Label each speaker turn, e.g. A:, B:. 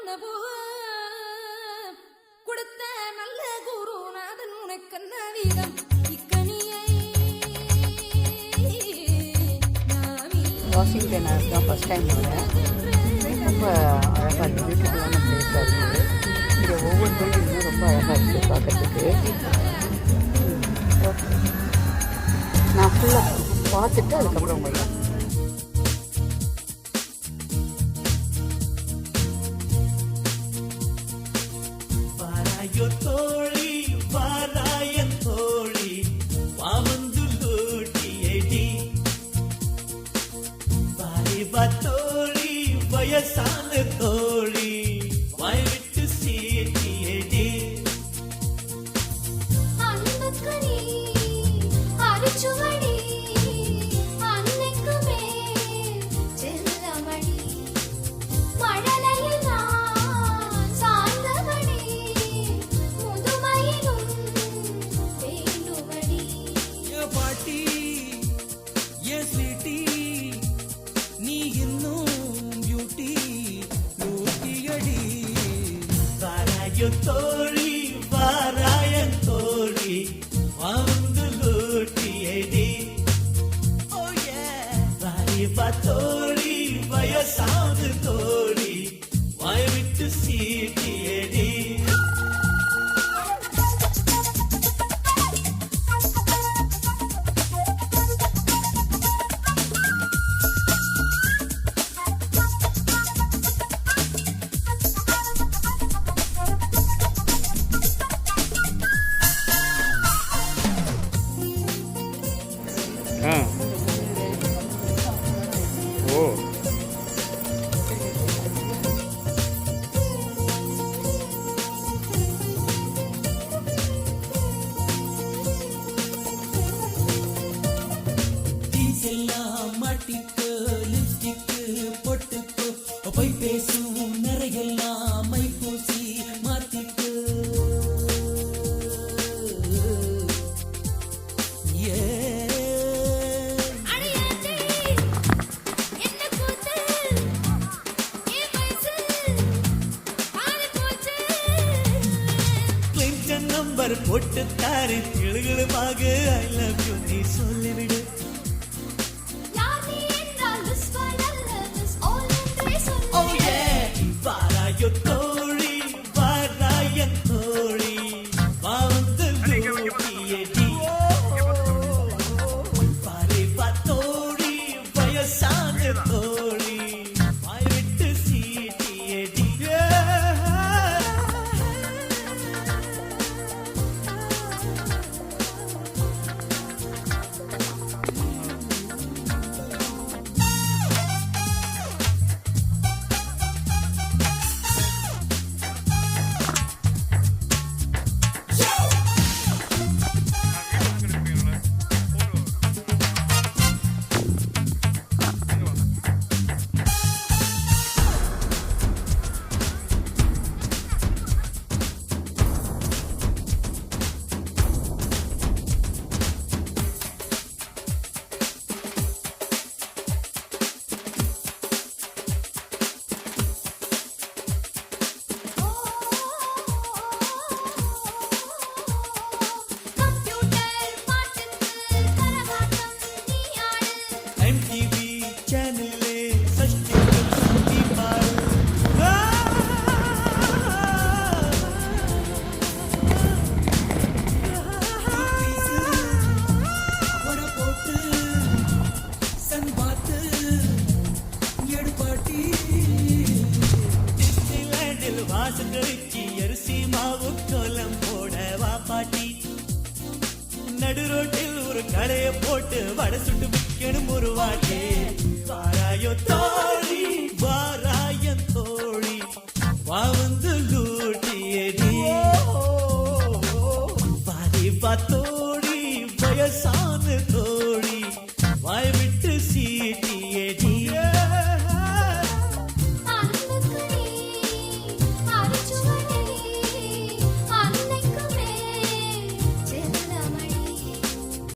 A: பண்ண போ கொடுத்த நல்ல குருநாதன் உனக்கு வீதம் இக்கனியை
B: வாஷிங்டன் தான் ஃபஸ்ட் டைம் வரேன். ரொம்ப அழகாக இருக்குது, பியூட்டிஃபுல்லான பிளேஸாக இருக்குது. இங்கே ஒவ்வொரு பில்டிங்குமே ரொம்ப அழகாக இருக்குது பார்க்குறதுக்கு. நான் ஃபுல்லாக பார்த்துட்டு அதுக்கப்புறம் உங்களுக்கு
C: தோழி வாராயன் தோழி வாமந்து லூட்டியடி வாரிபா தோழி வயசான தோழி வாய் விட்டு சீட்டியடி
A: அன்பக்கனி அரிச்சுவடி அன்னைக்குமே செல்லமடி மழலையில் நான் சார்ந்தபடி முதுமையிலும் வேண்டுமடி
C: ஏ பாட்டி ஏ ஸ்வீட்டி நீ இன்னும் பியூட்டி லூட்டியடி வாராயோ தோழி வாராயன் தோழி வந்து லூட்டியடி ஓ ஏ வாரிபா தோழி வயசாவது தோழி வாய் விட்டு சீட்டியடி
D: ஓ
C: ஜீன்ஸ் எல்லாம் மாட்டிக்கு லிப்ஸ்டிக்கு பொட்டுக்கு போய் பேசும் நிறையெல்லாம் மை பூசி மாத்திக்கு ஏ
A: அடியாதே என்ன கூத்து ஏ வயசு ஆளு போச்சு
C: கிளின்டன் நம்பர் போட்டு தாரு கிளுகிளுமாக ஐ லவ் யூ நீ சொல்லிவிடு
A: யானி என்றால் மிஸ் ஆல்
C: ஓ ஏ வாராயோ தோழி வாராயன் தோழி வந்து லூட்டியடி வாரிபா தோழி வயசான தோழி வாய் விட்டு சீட்டியடி
A: கம்ப்யூட்டர் பாட்டுக்கு கரகாட்டம் நீ ஆடு
C: MTV சேனல்லே சஷ்டிகள் சுத்தி பாரு வட போட்டு சன் பார்த்து எடுப்பாட்டி டிஸ்னிலேண்டில் வாசம் கழிச்சு அரிசி மாவு கோலம் போட வா பாட்டி நடு ரோட்டில் ஒரு கடையை போட்டு வடை சுட்டு விற்கணும் ஒரு வாட்டி வாராயோ தோழி வாராயன் தோழி வா வந்து